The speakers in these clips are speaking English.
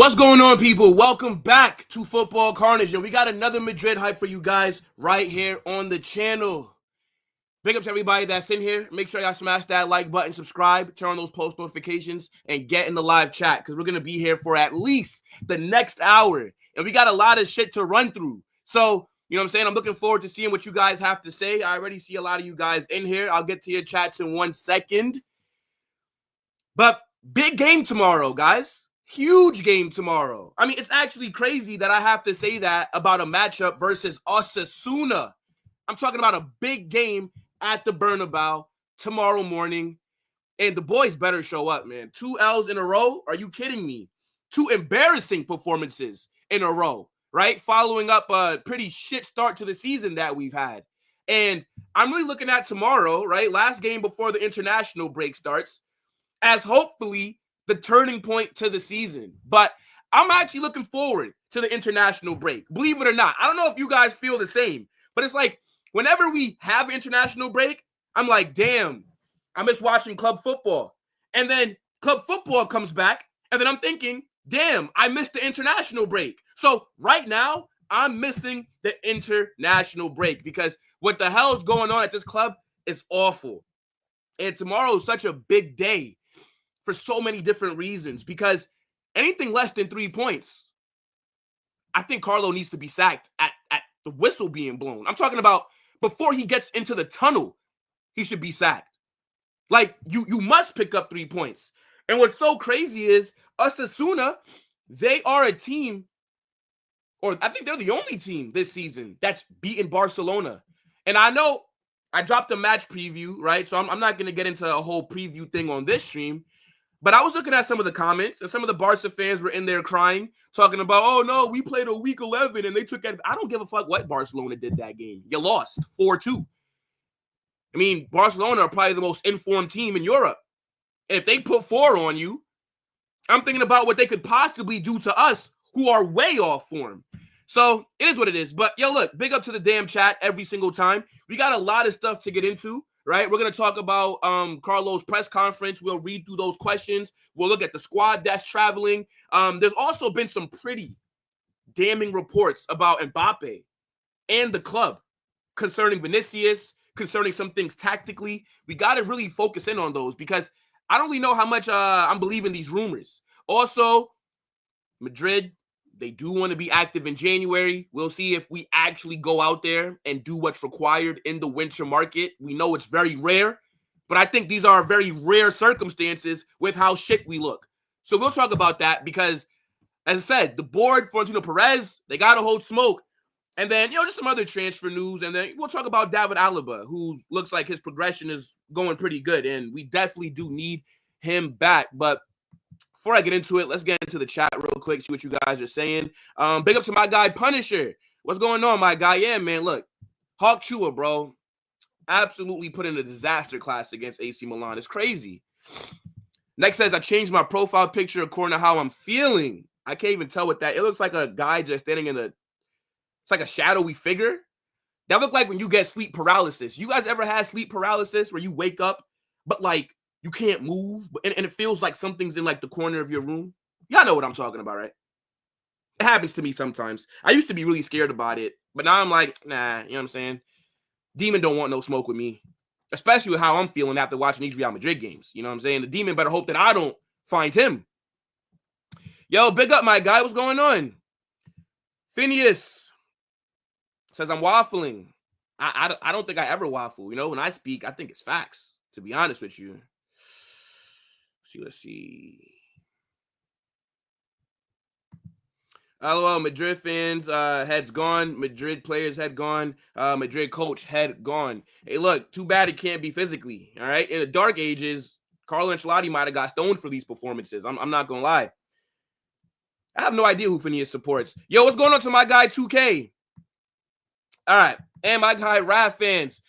What's going on, people? Welcome back to Football Carnage, and we got another Madrid hype for you guys right here on the channel. Big up to everybody that's in here. Make sure y'all smash that like button, subscribe, turn on those post notifications, and get in the live chat because we're going to be here for at least the next hour, and we got a lot of shit to run through. So, you know what I'm saying? I'm looking forward to seeing what you guys have to say. I already see a lot of you guys in here. I'll get to your chats in 1 second. But big game tomorrow, guys. Huge game tomorrow. I mean, it's actually crazy that I have to say that about a matchup versus Osasuna. I'm talking about a big game at the Bernabéu tomorrow morning. And the boys better show up, man. 2 L's in a row? Are you kidding me? 2 embarrassing performances in a row, right? Following up a pretty shit start to the season that we've had. And I'm really looking at tomorrow, right? Last game before the international break starts, as hopefully the turning point to the season. But I'm actually looking forward to the international break. Believe it or not. I don't know if you guys feel the same, but it's like whenever we have an international break, I'm like, damn, I miss watching club football. And then club football comes back, and then I'm thinking, damn, I missed the international break. So right now, I'm missing the international break because what the hell is going on at this club is awful. And tomorrow is such a big day for so many different reasons, because anything less than 3 points, I think Carlo needs to be sacked at the whistle being blown. I'm talking about before he gets into the tunnel, he should be sacked. Like, you must pick up 3 points. And what's so crazy is Osasuna, they are a team, or I think they're the only team this season that's beaten Barcelona. And I know I dropped a match preview, right? So I'm not going to get into a whole preview thing on this stream. But I was looking at some of the comments, and some of the Barca fans were in there crying, talking about, oh, no, we played a week 11, and they took it. I don't give a fuck what Barcelona did that game. You lost 4-2. I mean, Barcelona are probably the most informed team in Europe. And if they put 4 on you, I'm thinking about what they could possibly do to us who are way off form. So it is what it is. But, yo, look, big up to the damn chat every single time. We got a lot of stuff to get into. Right, we're going to talk about Carlo's press conference. We'll read through those questions. We'll look at the squad that's traveling. There's also been some pretty damning reports about Mbappe and the club concerning Vinicius, concerning some things tactically. We got to really focus in on those because I don't really know how much I'm believing these rumors. Also, Madrid, they do want to be active in January. We'll see if we actually go out there and do what's required in the winter market. We know it's very rare, but I think these are very rare circumstances with how shit we look. So we'll talk about that because, as I said, the board, Florentino Perez, they got to hold smoke. And then, just some other transfer news. And then we'll talk about David Alaba, who looks like his progression is going pretty good. And we definitely do need him back. But before I get into it, let's get into the chat real quick, see what you guys are saying. Big up to my guy, Punisher. What's going on, my guy? Yeah, man, look. Hawk Chua, bro, absolutely put in a disaster class against AC Milan. It's crazy. Next says, I changed my profile picture according to how I'm feeling. I can't even tell what that. It looks like a guy just standing in it's like a shadowy figure. That looked like when you get sleep paralysis. You guys ever had sleep paralysis where you wake up, but like, you can't move, and it feels like something's in like the corner of your room? Y'all know what I'm talking about, right? It happens to me sometimes. I used to be really scared about it, but now I'm like, nah, you know what I'm saying? Demon don't want no smoke with me, especially with how I'm feeling after watching these Real Madrid games. You know what I'm saying? The Demon better hope that I don't find him. Yo, big up, my guy. What's going on? Phineas says, I'm waffling. I don't think I ever waffle. When I speak, I think it's facts, to be honest with you. Let's see. LOL, Madrid fans, heads gone. Madrid players, head gone. Madrid coach, head gone. Hey, look, too bad it can't be physically, all right? In the dark ages, Carlo Ancelotti might have got stoned for these performances. I'm not going to lie. I have no idea who Phineas supports. Yo, what's going on to my guy, 2K? All right, and my guy, Rav fans.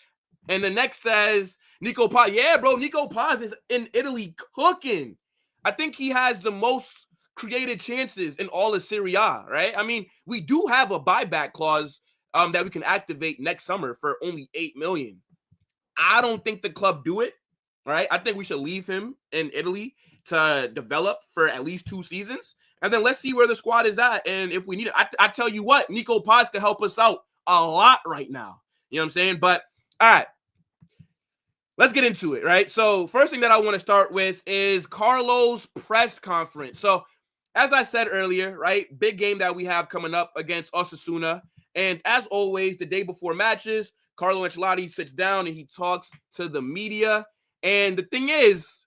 And the next says, Nico Paz. Yeah, bro, Nico Paz is in Italy cooking. I think he has the most created chances in all of Serie A, right? I mean, we do have a buyback clause that we can activate next summer for only $8 million. I don't think the club do it, right? I think we should leave him in Italy to develop for at least 2 seasons. And then let's see where the squad is at. And if we need it, I tell you what, Nico Paz could help us out a lot right now. You know what I'm saying? But all right, let's get into it, right? So first thing that I want to start with is Carlo's press conference. So as I said earlier, right, big game that we have coming up against Osasuna. And as always, the day before matches, Carlo Ancelotti sits down and he talks to the media. And the thing is,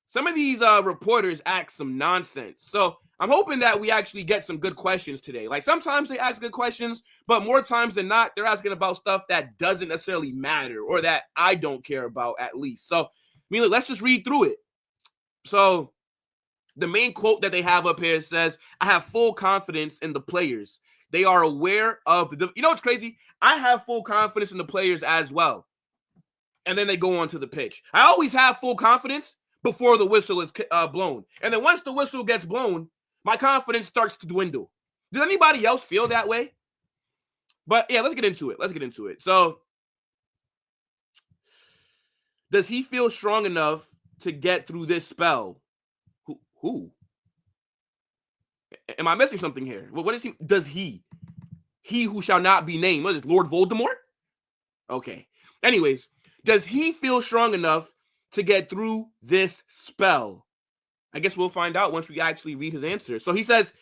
some of these reporters ask some nonsense. So I'm hoping that we actually get some good questions today. Like sometimes they ask good questions, but more times than not, they're asking about stuff that doesn't necessarily matter or that I don't care about at least. So, I mean, let's just read through it. So the main quote that they have up here says, I have full confidence in the players. They are aware of the, you know what's crazy? I have full confidence in the players as well. And then they go on to the pitch. I always have full confidence before the whistle is blown. And then once the whistle gets blown, my confidence starts to dwindle. Does anybody else feel that way? But yeah, let's get into it. So, does he feel strong enough to get through this spell? Who? Am I missing something here? Well, what is he? Does he? He who shall not be named. What is this, Lord Voldemort? Okay. Anyways, does he feel strong enough to get through this spell? I guess we'll find out once we actually read his answer. So he says,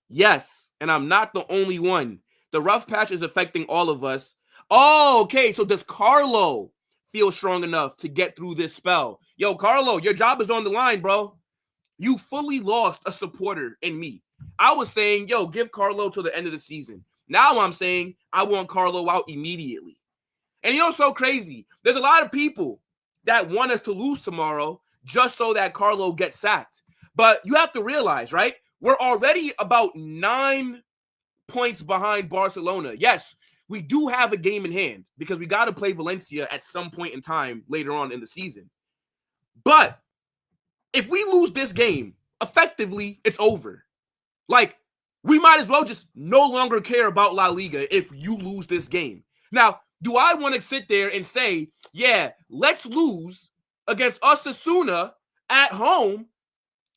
yes, and I'm not the only one. The rough patch is affecting all of us. Oh, okay. So does Carlo feel strong enough to get through this spell? Yo, Carlo, your job is on the line, bro. You fully lost a supporter in me. I was saying, yo, give Carlo till the end of the season. Now I'm saying I want Carlo out immediately. And you know what's so crazy? There's a lot of people that want us to lose tomorrow just so that Carlo gets sacked. But you have to realize, right? We're already about 9 points behind Barcelona. Yes, we do have a game in hand because we got to play Valencia at some point in time later on in the season. But if we lose this game, effectively, it's over. Like, we might as well just no longer care about La Liga if you lose this game. Now, do I want to sit there and say, yeah, let's lose against Osasuna at home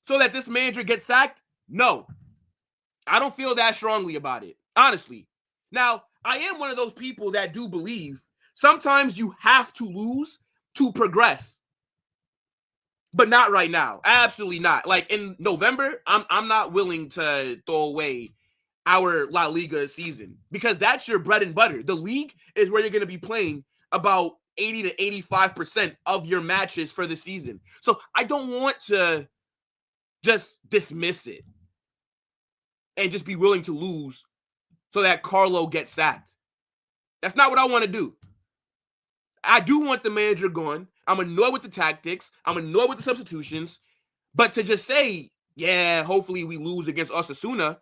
so that this manager gets sacked? No. I don't feel that strongly about it, honestly. Now, I am one of those people that do believe sometimes you have to lose to progress. But not right now. Absolutely not. Like in November, I'm not willing to throw away our La Liga season because that's your bread and butter. The league is where you're going to be playing about 80 to 85% of your matches for the season. So I don't want to just dismiss it and just be willing to lose so that Carlo gets sacked. That's not what I want to do. I do want the manager gone. I'm annoyed with the tactics. I'm annoyed with the substitutions. But to just say, yeah, hopefully we lose against Osasuna.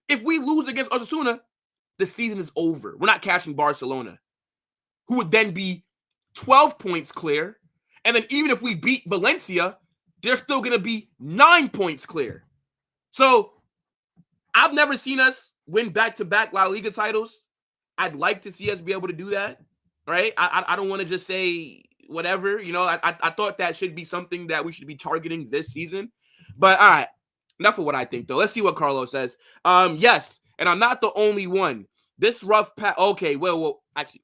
If we lose against Osasuna, the season is over. We're not catching Barcelona, who would then be 12 points clear. And then even if we beat Valencia, they're still going to be 9 points clear. So I've never seen us win back-to-back La Liga titles. I'd like to see us be able to do that, right? I don't want to just say whatever. You know, I thought that should be something that we should be targeting this season. But all right, enough of what I think, though. Let's see what Carlo says. Yes, and I'm not the only one. This rough patch. Okay, well, actually,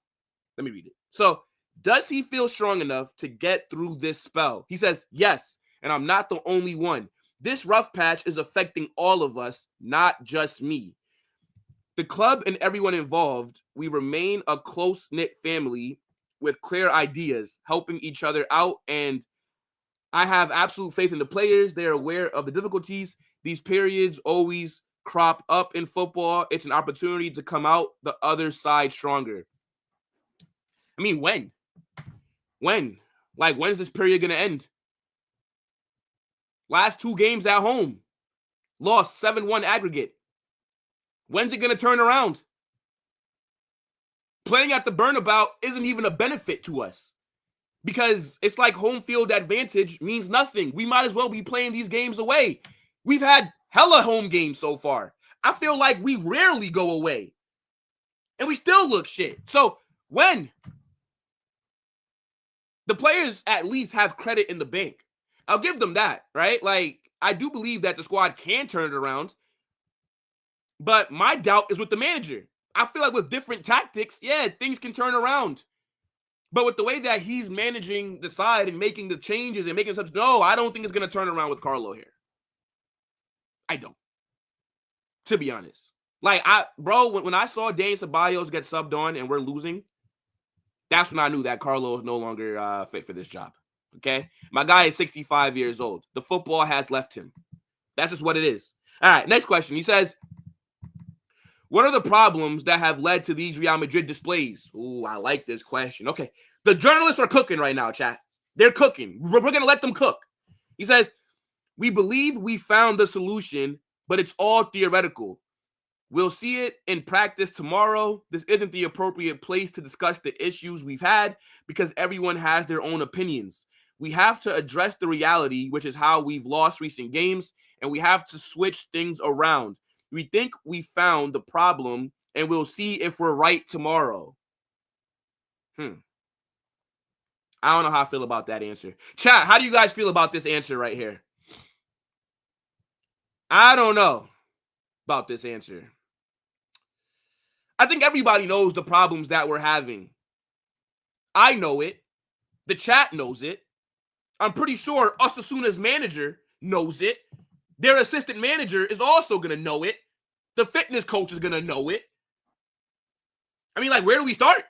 let me read it. So, does he feel strong enough to get through this spell? He says, yes, and I'm not the only one. This rough patch is affecting all of us, not just me. The club and everyone involved, we remain a close-knit family with clear ideas, helping each other out, and I have absolute faith in the players. They're aware of the difficulties. These periods always crop up in football. It's an opportunity to come out the other side stronger. I mean, when? When? Like, when's this period going to end? Last 2 games at home. Lost 7-1 aggregate. When's it going to turn around? Playing at the Bernabéu isn't even a benefit to us because it's like home field advantage means nothing. We might as well be playing these games away. We've had hella home games so far. I feel like we rarely go away and we still look shit. So when? The players at least have credit in the bank. I'll give them that, right? Like, I do believe that the squad can turn it around. But my doubt is with the manager. I feel like with different tactics, yeah, things can turn around. But with the way that he's managing the side and making the changes and making stuff, no, I don't think it's going to turn around with Carlo here. I don't. To be honest. Like, when I saw Daniel Ceballos get subbed on and we're losing, that's when I knew that Carlo is no longer fit for this job. Okay? My guy is 65 years old. The football has left him. That's just what it is. All right, next question. He says, what are the problems that have led to these Real Madrid displays? Ooh, I like this question. Okay. The journalists are cooking right now, chat. They're cooking. We're going to let them cook. He says, we believe we found the solution, but it's all theoretical. We'll see it in practice tomorrow. This isn't the appropriate place to discuss the issues we've had because everyone has their own opinions. We have to address the reality, which is how we've lost recent games, and we have to switch things around. We think we found the problem, and we'll see if we're right tomorrow. I don't know how I feel about that answer. Chat, how do you guys feel about this answer right here? I don't know about this answer. I think everybody knows the problems that we're having. I know it. The chat knows it. I'm pretty sure Osasuna's manager knows it. Their assistant manager is also going to know it. The fitness coach is going to know it. I mean, like, where do we start?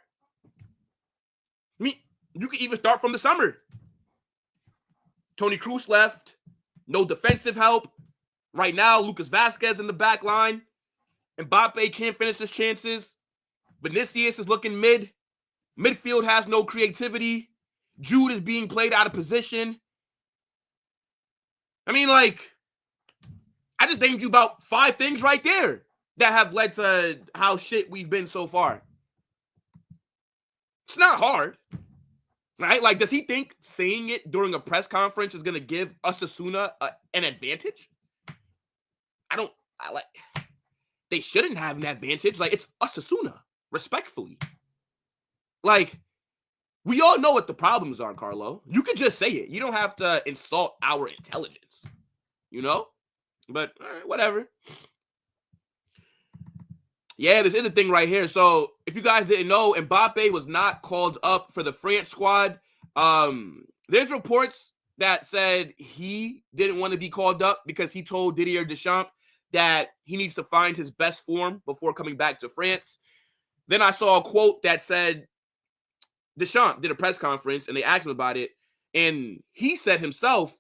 I mean, you can even start from the summer. Toni Kroos left. No defensive help. Right now, Lucas Vazquez in the back line. Mbappe can't finish his chances. Vinicius is looking mid. Midfield has no creativity. Jude is being played out of position. I mean, like, I just named you about 5 things right there that have led to how shit we've been so far. It's not hard, right? Like, does he think saying it during a press conference is going to give Osasuna an advantage? They shouldn't have an advantage. Like, it's Osasuna, respectfully. Like, we all know what the problems are, Carlo. You could just say it. You don't have to insult our intelligence, you know? But, all right, whatever. Yeah, this is a thing right here. So, if you guys didn't know, Mbappe was not called up for the France squad. There's reports that said he didn't want to be called up because he told Didier Deschamps that he needs to find his best form before coming back to France. Then I saw a quote that said Deschamps did a press conference and they asked him about it. And he said himself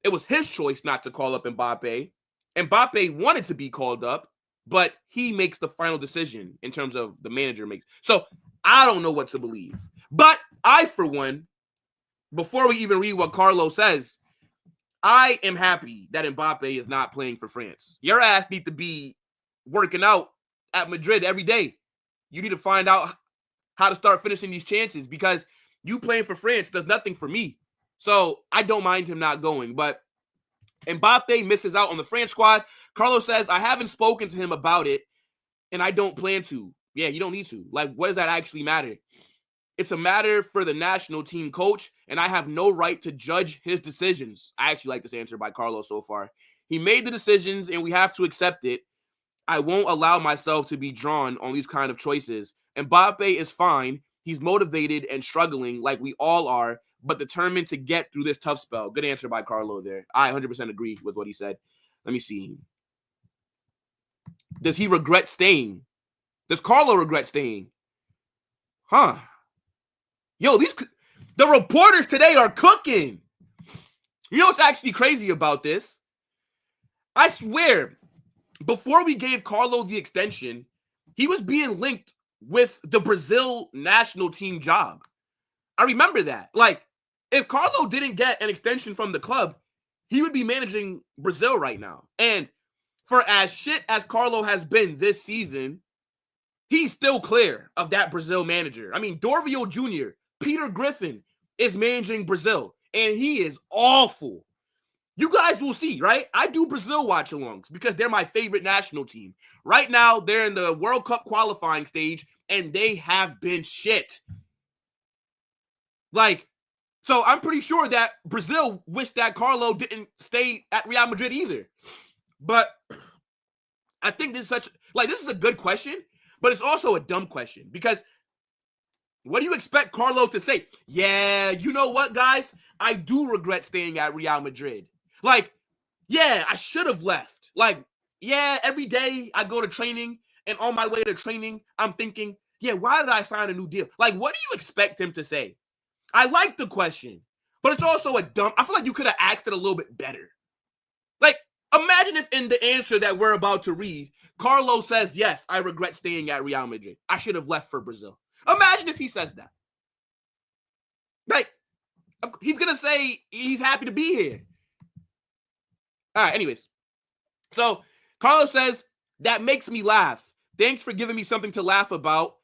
it was his choice not to call up Mbappe. Mbappe wanted to be called up, but he makes the final decision in terms of the manager makes. So I don't know what to believe. But I, for one, before we even read what Carlo says, I am happy that Mbappe is not playing for France. Your ass need to be working out at Madrid every day. You need to find out how to start finishing these chances because you playing for France does nothing for me. So I don't mind him not going. But Mbappe misses out on the France squad. Carlo says, I haven't spoken to him about it, and I don't plan to. Yeah, you don't need to. Like, what does that actually matter? It's a matter for the national team coach, and I have no right to judge his decisions. I actually like this answer by Carlo so far. He made the decisions, and we have to accept it. I won't allow myself to be drawn on these kind of choices. Mbappe is fine. He's motivated and struggling like we all are, but determined to get through this tough spell. Good answer by Carlo there. I 100% agree with what he said. Let me see. Does he regret staying? Does Carlo regret staying? Huh. Yo, the reporters today are cooking. You know what's actually crazy about this? I swear, before we gave Carlo the extension, he was being linked with the Brazil national team job. I remember that. Like, if Carlo didn't get an extension from the club, he would be managing Brazil right now. And for as shit as Carlo has been this season, he's still clear of that Brazil manager. I mean, Dorvio Jr., Peter Griffin is managing Brazil, and he is awful. You guys will see, right? I do Brazil watch-alongs because they're my favorite national team. Right now, they're in the World Cup qualifying stage, and they have been shit. Like, So I'm pretty sure that Brazil wished that Carlo didn't stay at Real Madrid either. But I think this is a good question, but it's also a dumb question because what do you expect Carlo to say? Yeah, you know what, guys? I do regret staying at Real Madrid. Like, yeah, I should have left. Like, yeah, every day I go to training, and on my way to training, I'm thinking, yeah, why did I sign a new deal? Like, what do you expect him to say? I like the question, but it's also a dumb. I feel like you could have asked it a little bit better. Like, imagine if in the answer that we're about to read, Carlo says, yes, I regret staying at Real Madrid. I should have left for Brazil. Imagine if he says that. Like, he's going to say he's happy to be here. All right, anyways. So, Carlo says, that makes me laugh. Thanks for giving me something to laugh about.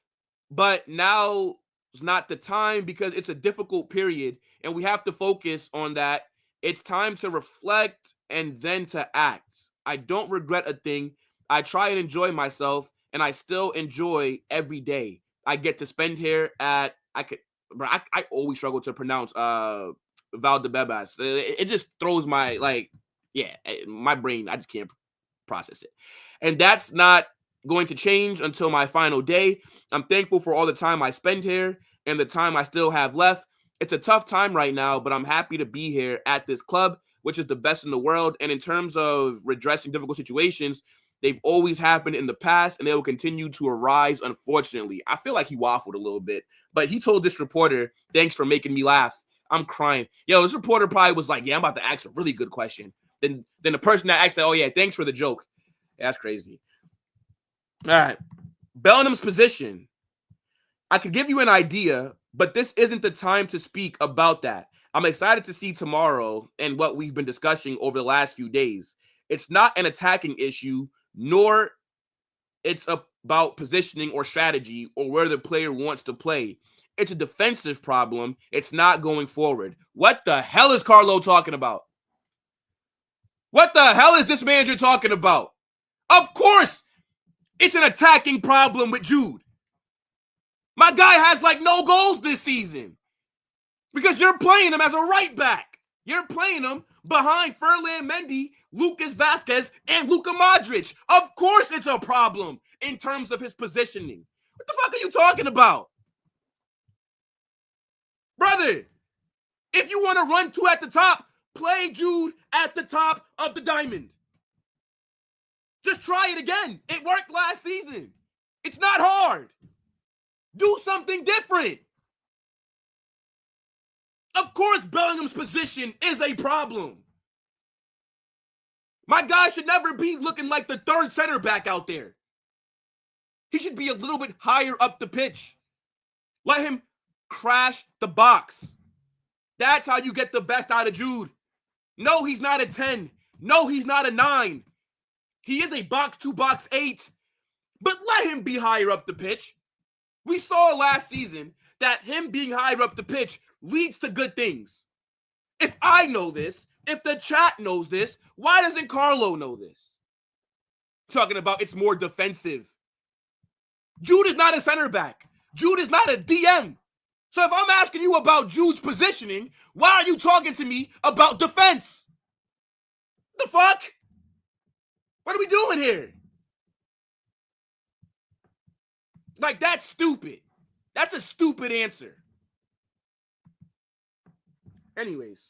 But now is not the time because it's a difficult period and we have to focus on that. It's time to reflect and then to act. I don't regret a thing. I try and enjoy myself, and I still enjoy every day I get to spend here at. I always struggle to pronounce Valdebebas. It just throws my my brain. I just can't process it, and that's not going to change until my final day. I'm thankful for all the time I spend here and the time I still have left. It's a tough time right now, but I'm happy to be here at this club, which is the best in the world. And in terms of redressing difficult situations, they've always happened in the past, and they will continue to arise, unfortunately. I feel like he waffled a little bit, but he told this reporter, thanks for making me laugh. I'm crying. Yo, this reporter probably was like, yeah, I'm about to ask a really good question. Then the person that asked, oh, yeah, thanks for the joke. Yeah, that's crazy. All right. Bellingham's position. I could give you an idea, but this isn't the time to speak about that. I'm excited to see tomorrow and what we've been discussing over the last few days. It's not an attacking issue, nor it's about positioning or strategy or where the player wants to play. It's a defensive problem. It's not going forward. What the hell is Carlo talking about? What the hell is this manager talking about? Of course, it's an attacking problem with Jude. My guy has like no goals this season because you're playing him as a right back. You're playing him behind Ferland Mendy, Lucas Vazquez, and Luka Modric. Of course it's a problem in terms of his positioning. What the fuck are you talking about? Brother, if you want to run two at the top, play Jude at the top of the diamond. Just try it again. It worked last season. It's not hard. Do something different. Of course, Bellingham's position is a problem. My guy should never be looking like the third center back out there. He should be a little bit higher up the pitch. Let him crash the box. That's how you get the best out of Jude. No, he's not a 10. No, he's not a 9. He is a box-to-box 8. But let him be higher up the pitch. We saw last season that him being higher up the pitch leads to good things. If I know this, if the chat knows this, why doesn't Carlo know this? Talking about it's more defensive. Jude is not a center back. Jude is not a DM. So if I'm asking you about Jude's positioning, why are you talking to me about defense? The fuck? What are we doing here? Like, that's stupid. That's a stupid answer. Anyways.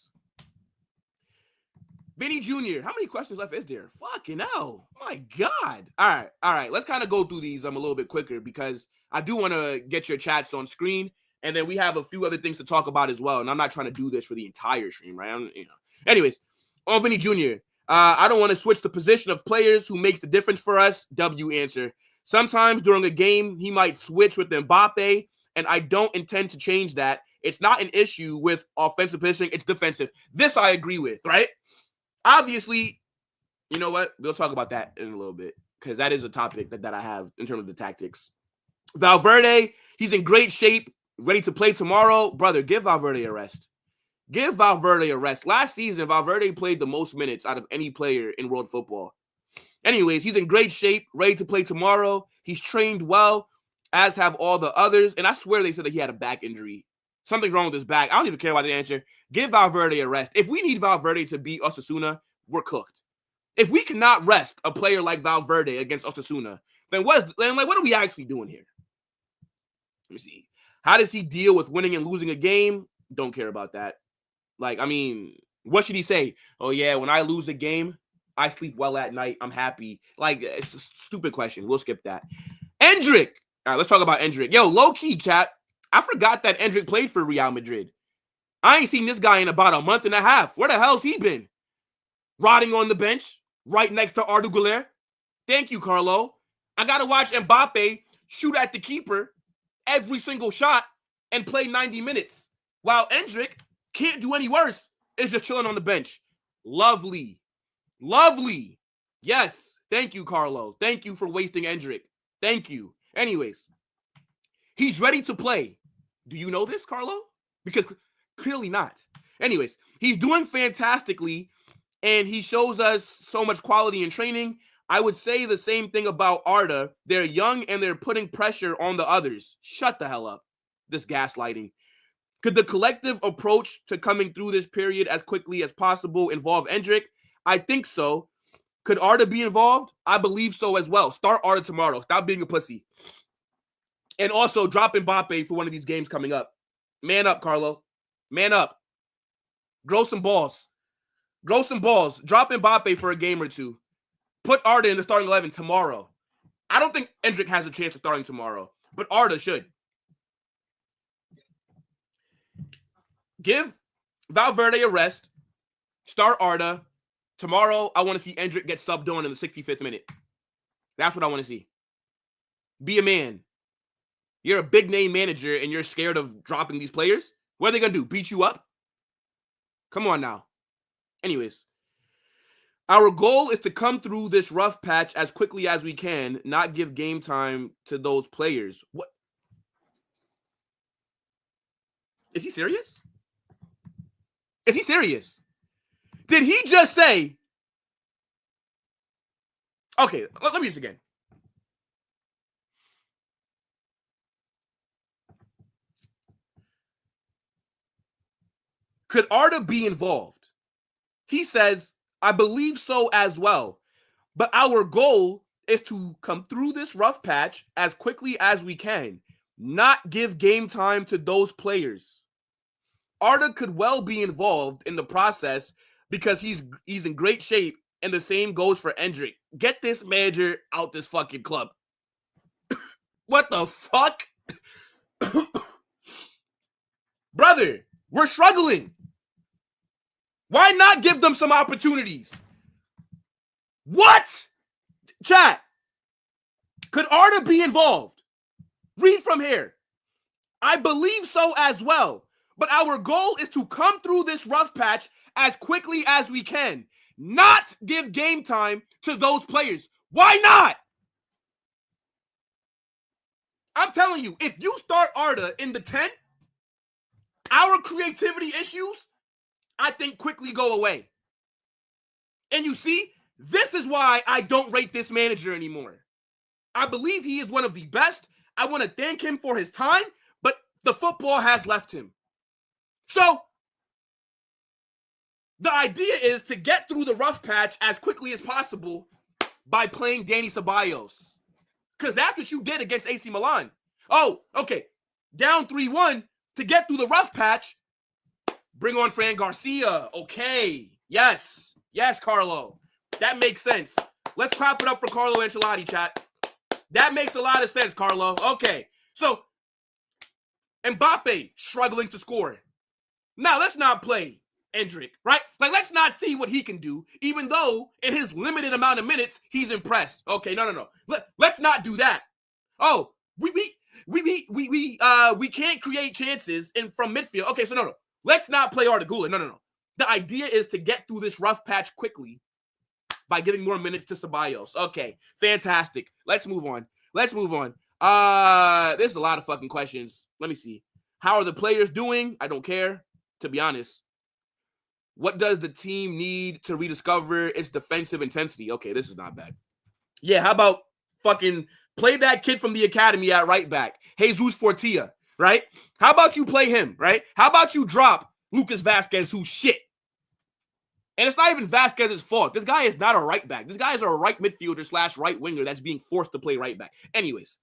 Vinny Jr., how many questions left is there? Fucking hell. My God. All right. Let's kind of go through these a little bit quicker because I do want to get your chats on screen. And then we have a few other things to talk about as well. And I'm not trying to do this for the entire stream, right? Anyways, on Vinny Jr., I don't want to switch the position of players who makes the difference for us. W answer. Sometimes during a game, he might switch with Mbappe, and I don't intend to change that. It's not an issue with offensive positioning. It's defensive. This I agree with, right? Obviously, you know what? We'll talk about that in a little bit because that is a topic that I have in terms of the tactics. Valverde, he's in great shape, ready to play tomorrow. Brother, give Valverde a rest. Give Valverde a rest. Last season, Valverde played the most minutes out of any player in world football. Anyways, he's in great shape, ready to play tomorrow. He's trained well, as have all the others. And I swear they said that he had a back injury Something's wrong with his back. I don't even care about the answer. Give Valverde a rest. If we need Valverde to beat Osasuna, we're cooked. If we cannot rest a player like Valverde against Osasuna, then what are we actually doing here? Let me see. How does he deal with winning and losing a game? Don't care about that. Like, I mean, what should he say? Oh, yeah, when I lose a game, I sleep well at night. I'm happy. Like, it's a stupid question. We'll skip that. Endrick. All right, let's talk about Endrick. Yo, low-key, chat. I forgot that Endrick played for Real Madrid. I ain't seen this guy in about a month and a half. Where the hell's he been? Rotting on the bench, right next to Arda Güler. Thank you, Carlo. I got to watch Mbappe shoot at the keeper every single shot and play 90 minutes. While Endrick can't do any worse. Is just chilling on the bench. Lovely. Lovely. Yes. Thank you, Carlo. Thank you for wasting Endrick. Thank you. Anyways, he's ready to play. Do you know this, Carlo? Because clearly not. Anyways, he's doing fantastically, and he shows us so much quality in training. I would say the same thing about Arda. They're young, and they're putting pressure on the others. Shut the hell up. This gaslighting. Could the collective approach to coming through this period as quickly as possible involve Endrick? I think so. Could Arda be involved? I believe so as well. Start Arda tomorrow. Stop being a pussy. And also drop Mbappe for one of these games coming up. Man up, Carlo. Man up. Grow some balls. Grow some balls. Drop Mbappe for a game or two. Put Arda in the starting 11 tomorrow. I don't think Endrick has a chance of starting tomorrow, but Arda should. Give Valverde a rest. Start Arda. Tomorrow, I want to see Endrick get subbed on in the 65th minute. That's what I want to see. Be a man. You're a big-name manager, and you're scared of dropping these players? What are they going to do? Beat you up? Come on now. Anyways. Our goal is to come through this rough patch as quickly as we can, not give game time to those players. What? Is he serious? Is he serious? Did he just say... Okay, let me use it again. Could Arda be involved? He says, I believe so as well. But our goal is to come through this rough patch as quickly as we can, not give game time to those players. Arda could well be involved in the process because he's in great shape, and the same goes for Endrick. Get this manager out this fucking club. What the fuck? Brother, we're struggling. Why not give them some opportunities? What? Chat. Could Arda be involved? Read from here. I believe so as well. But our goal is to come through this rough patch as quickly as we can. Not give game time to those players. Why not? I'm telling you, if you start Arda in the 10, our creativity issues, I think, quickly go away. And you see, this is why I don't rate this manager anymore. I believe he is one of the best. I want to thank him for his time, but the football has left him. So, the idea is to get through the rough patch as quickly as possible by playing Dani Ceballos. Because that's what you did against AC Milan. Oh, okay. Down 3-1 to get through the rough patch. Bring on Fran Garcia. Okay. Yes. Yes, Carlo. That makes sense. Let's clap it up for Carlo Ancelotti, chat. That makes a lot of sense, Carlo. Okay. So, Mbappe struggling to score. Now, let's not play Endrick, right? Like, let's not see what he can do, even though in his limited amount of minutes, he's impressed. Okay, no. Let's not do that. Oh, we can't create chances from midfield. Okay, so no. Let's not play Arda Güler. No. The idea is to get through this rough patch quickly by giving more minutes to Ceballos. Okay, fantastic. Let's move on. There's a lot of fucking questions. Let me see. How are the players doing? I don't care, to be honest. What does the team need to rediscover its defensive intensity? Okay, this is not bad. Yeah, how about fucking play that kid from the academy at right back, Jesus Fortia. right? How about you play him, right? How about you drop Lucas Vazquez, who's shit? And it's not even Vasquez's fault. This guy is not a right back. This guy is a right midfielder / right winger that's being forced to play right back. Anyways,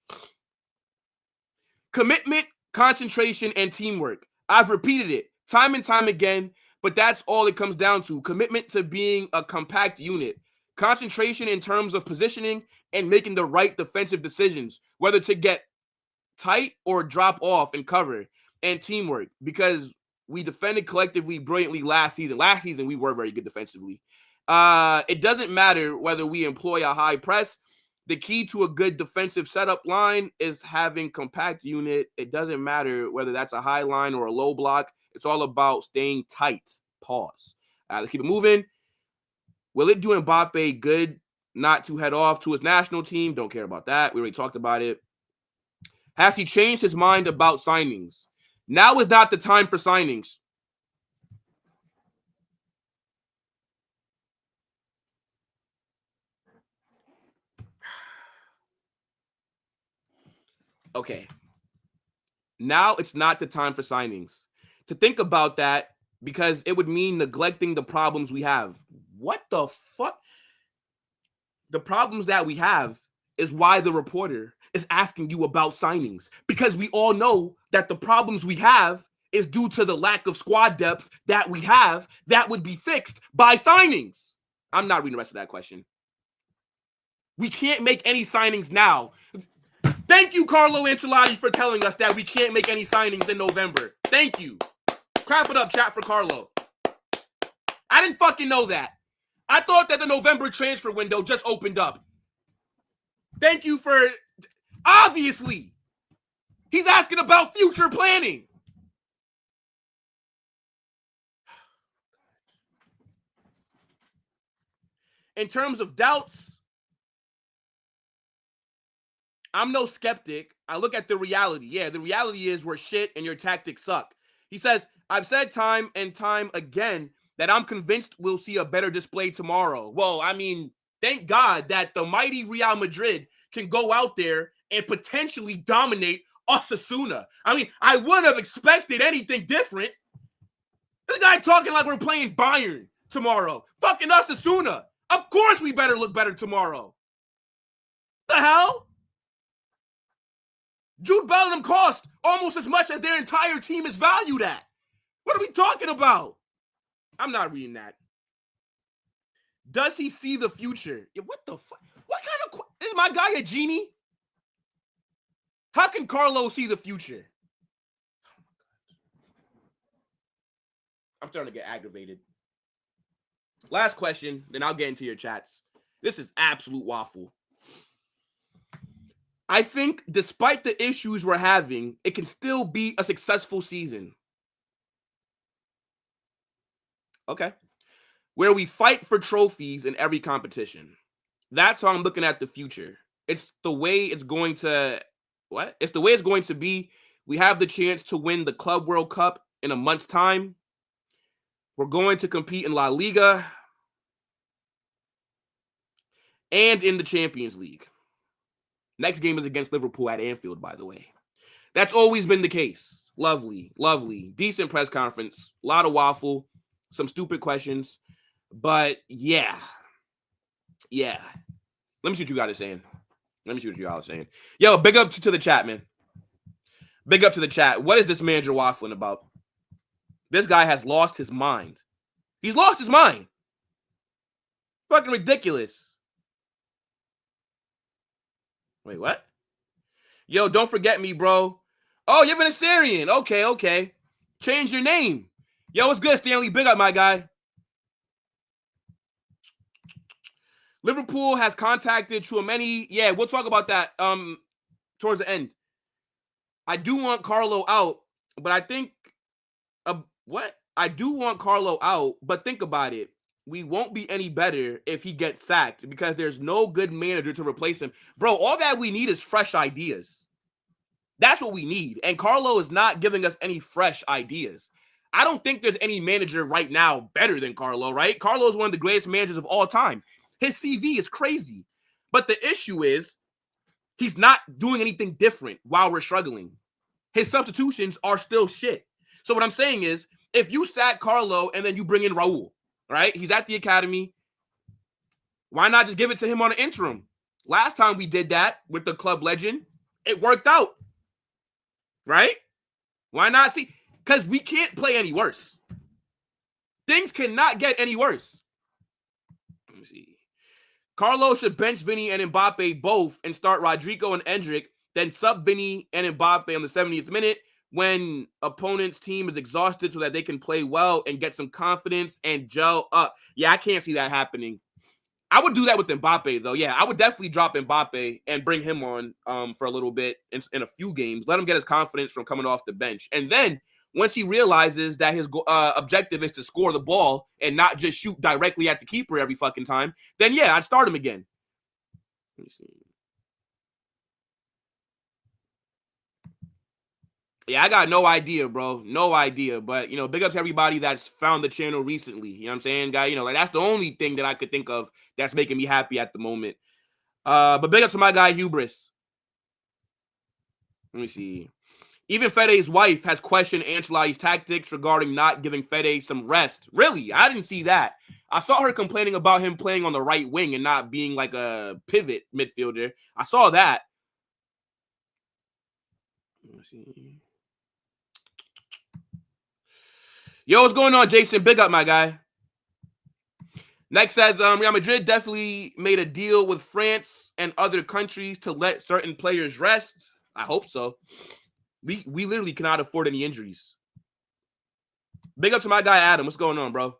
commitment, concentration, and teamwork. I've repeated it time and time again, but that's all it comes down to. Commitment to being a compact unit. Concentration in terms of positioning and making the right defensive decisions, whether to get tight or drop off and cover. And teamwork, because we defended collectively brilliantly last season. Last season, we were very good defensively. It doesn't matter whether we employ a high press. The key to a good defensive setup line is having compact unit. It doesn't matter whether that's a high line or a low block. It's all about staying tight. Pause. Let's keep it moving. Will it do Mbappe good not to head off to his national team? Don't care about that. We already talked about it. Has he changed his mind about signings? Now is not the time for signings. Okay. Now it's not the time for signings. To think about that, because it would mean neglecting the problems we have. What the fuck? The problems that we have is why the reporter is asking you about signings, because we all know that the problems we have is due to the lack of squad depth that we have that would be fixed by signings. I'm not reading the rest of that question. We can't make any signings now. Thank you, Carlo Ancelotti, for telling us that we can't make any signings in November. Thank you. Clap it up, chat, for Carlo. I didn't fucking know that. I thought that the November transfer window just opened up. Thank you for... Obviously, he's asking about future planning. In terms of doubts, I'm no skeptic. I look at the reality. Yeah, the reality is we're shit and your tactics suck. He says, I've said time and time again that I'm convinced we'll see a better display tomorrow. Well, I mean, thank God that the mighty Real Madrid can go out there and potentially dominate Osasuna. I mean, I wouldn't have expected anything different. This guy talking like we're playing Bayern tomorrow. Fucking Osasuna. Of course we better look better tomorrow. The hell? Jude Bellingham cost almost as much as their entire team is valued at. What are we talking about? I'm not reading that. Does he see the future? Yeah, what the fuck? What kind of... Is my guy a genie? How can Carlo see the future? I'm starting to get aggravated. Last question, then I'll get into your chats. This is absolute waffle. I think despite the issues we're having, it can still be a successful season. Okay. Where we fight for trophies in every competition. That's how I'm looking at the future. It's the way it's going to... What? It's the way it's going to be. We have the chance to win the Club World Cup in a month's time. We're going to compete in LaLiga and in the Champions League. Next game is against Liverpool at Anfield, by the way. That's always been the case. Lovely, lovely. Decent press conference. A lot of waffle. Some stupid questions. But yeah. Yeah. Let me see what you guys are saying. Yo, big up to the chat, man. Big up to the chat. What is this manager waffling about? This guy has lost his mind. He's lost his mind. Fucking ridiculous. Wait, what? Yo, don't forget me, bro. Oh, you're Venezuelan. Okay. Change your name. Yo, what's good, Stanley? Big up, my guy. Liverpool has contacted tchouameni. Yeah, we'll talk about that towards the end. I do want Carlo out, but I think... what? I do want Carlo out, but think about it. We won't be any better if he gets sacked because there's no good manager to replace him. Bro, all that we need is fresh ideas. That's what we need. And Carlo is not giving us any fresh ideas. I don't think there's any manager right now better than Carlo, right? Carlo is one of the greatest managers of all time. His CV is crazy. But the issue is he's not doing anything different while we're struggling. his substitutions are still shit. So what I'm saying is, if you sack Carlo and then you bring in Raul, right? He's at the academy. Why not just give it to him on an interim? Last time we did that with the club legend, it worked out, right? Why not see? Because we can't play any worse. Things cannot get any worse. Let me see. Carlo should bench Vini and Mbappe both and start Rodrigo and Endrick, then sub Vini and Mbappe on the 70th minute when opponent's team is exhausted so that they can play well and get some confidence and gel up. Yeah, I can't see that happening. I would do that with Mbappe, though. Yeah, I would definitely drop Mbappe and bring him on for a little bit in a few games. Let him get his confidence from coming off the bench. And then once he realizes that his objective is to score the ball and not just shoot directly at the keeper every fucking time, then yeah, I'd start him again. Let me see. Yeah, I got no idea, bro. No idea. But, big up to everybody that's found the channel recently. You know what I'm saying, guy? Like, that's the only thing that I could think of that's making me happy at the moment. But big up to my guy, Hubris. Let me see. Even Fede's wife has questioned Ancelotti's tactics regarding not giving Fede some rest. Really? I didn't see that. I saw her complaining about him playing on the right wing and not being like a pivot midfielder. I saw that. Let me see. Yo, what's going on, Jason? Big up, my guy. Next says, Real Madrid definitely made a deal with France and other countries to let certain players rest. I hope so. We literally cannot afford any injuries. Big up to my guy, Adam. What's going on, bro?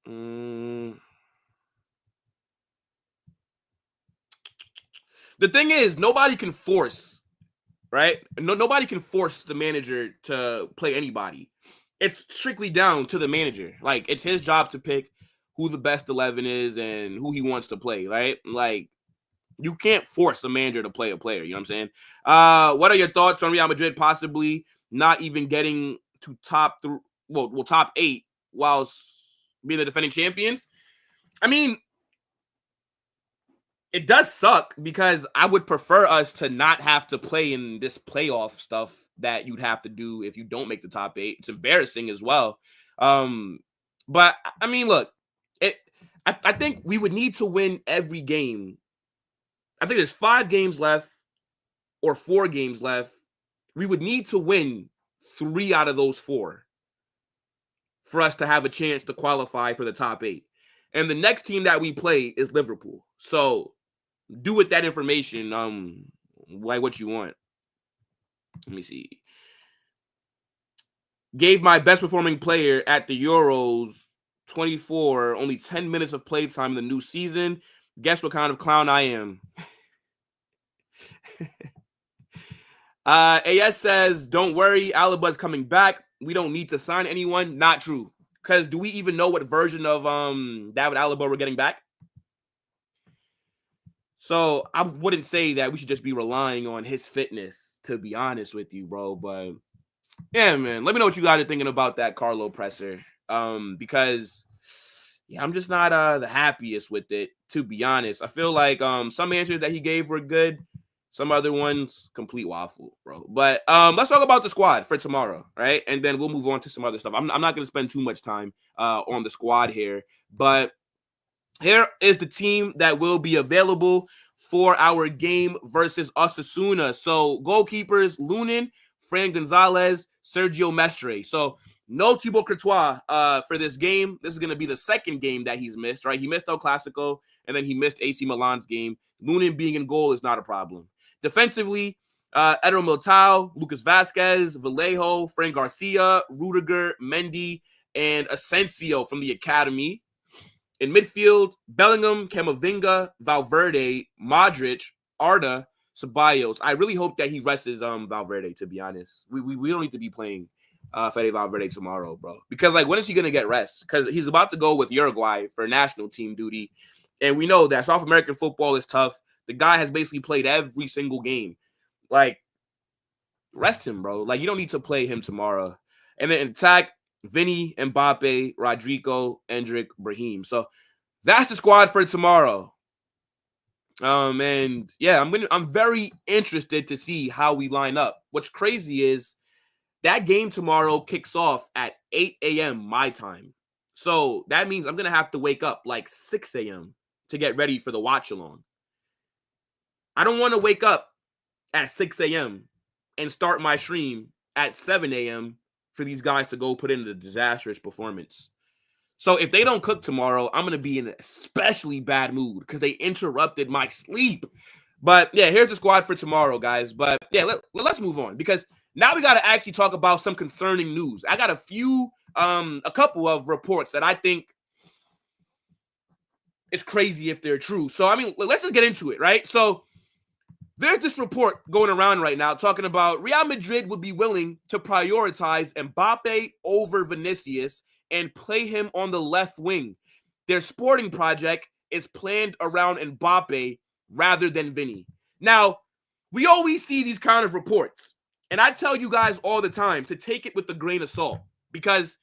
The thing is, nobody can force, right? Nobody can force the manager to play anybody. It's strictly down to the manager. Like, it's his job to pick who the best 11 is and who he wants to play, right? Like, you can't force a manager to play a player. You know what I'm saying? What are your thoughts on Real Madrid possibly not even getting to top 8 whilst being the defending champions? I mean, it does suck because I would prefer us to not have to play in this playoff stuff that you'd have to do if you don't make the top 8. It's embarrassing as well. But I mean, look, I think we would need to win every game. I think there's 5 games left or 4 games left. We would need to win 3 out of those 4 for us to have a chance to qualify for the top 8. And the next team that we play is Liverpool. So do with that information like what you want. Let me see. Gave my best performing player at the Euros 24 only 10 minutes of play time in the new season. Guess what kind of clown I am? AS says, don't worry, Alaba's coming back. We don't need to sign anyone. Not true. Because do we even know what version of David Alaba we're getting back? So I wouldn't say that we should just be relying on his fitness, to be honest with you, bro. But yeah, man, let me know what you guys are thinking about that Carlo Presser. Because yeah, I'm just not the happiest with it, to be honest. I feel like some answers that he gave were good. Some other ones, complete waffle, bro. But let's talk about the squad for tomorrow, right? And then we'll move on to some other stuff. I'm not going to spend too much time on the squad here. But here is the team that will be available for our game versus Osasuna. So goalkeepers, Lunin, Fran Gonzalez, Sergio Mestre. So no Thibaut Courtois for this game. This is going to be the second game that he's missed, right? He missed El Clasico, and then he missed AC Milan's game. Lunin being in goal is not a problem. Defensively, Eder Militao, Lucas Vasquez, Vallejo, Fran Garcia, Rudiger, Mendy, and Asensio from the academy. In midfield, Bellingham, Camavinga, Valverde, Modric, Arda, Ceballos. I really hope that he rests Valverde, to be honest. We don't need to be playing Fede Valverde tomorrow, bro. Because, like, when is he going to get rest? Because he's about to go with Uruguay for national team duty. And we know that South American football is tough. The guy has basically played every single game. Like, rest him, bro. Like, you don't need to play him tomorrow. And then in attack, Vini, Mbappe, Rodrigo, Endrick, Brahim. So that's the squad for tomorrow. And yeah, I'm very interested to see how we line up. What's crazy is that game tomorrow kicks off at 8 a.m. my time. So that means I'm gonna have to wake up like 6 a.m. to get ready for the watch along. I don't want to wake up at 6 a.m. and start my stream at 7 a.m. for these guys to go put in a disastrous performance. So if they don't cook tomorrow, I'm going to be in an especially bad mood because they interrupted my sleep. But yeah, here's the squad for tomorrow, guys. But yeah, let's move on because now we got to actually talk about some concerning news. I got a couple of reports that I think is crazy if they're true. So, I mean, let's just get into it, right? So there's this report going around right now talking about Real Madrid would be willing to prioritize Mbappe over Vinicius and play him on the left wing. Their sporting project is planned around Mbappe rather than Vini. Now, we always see these kind of reports, and I tell you guys all the time to take it with a grain of salt because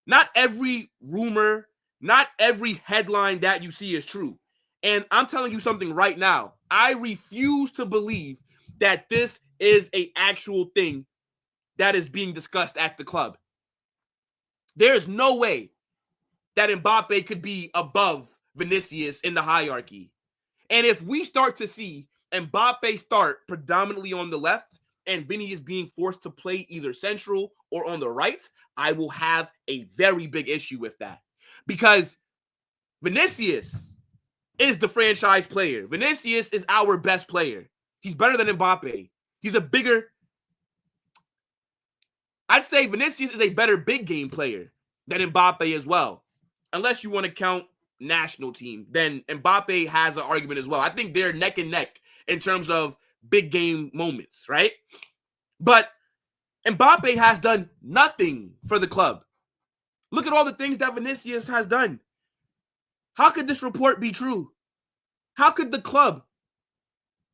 not every rumor, not every headline that you see is true. And I'm telling you something right now. I refuse to believe that this is an actual thing that is being discussed at the club. There is no way that Mbappe could be above Vinicius in the hierarchy. And if we start to see Mbappe start predominantly on the left and Vini is being forced to play either central or on the right, I will have a very big issue with that. Because Vinicius is the franchise player. Vinicius is our best player. He's better than Mbappe. I'd say Vinicius is a better big game player than Mbappe as well. Unless you want to count national team, then Mbappe has an argument as well. I think they're neck and neck in terms of big game moments, right? But Mbappe has done nothing for the club. Look at all the things that Vinicius has done. How could this report be true? How could the club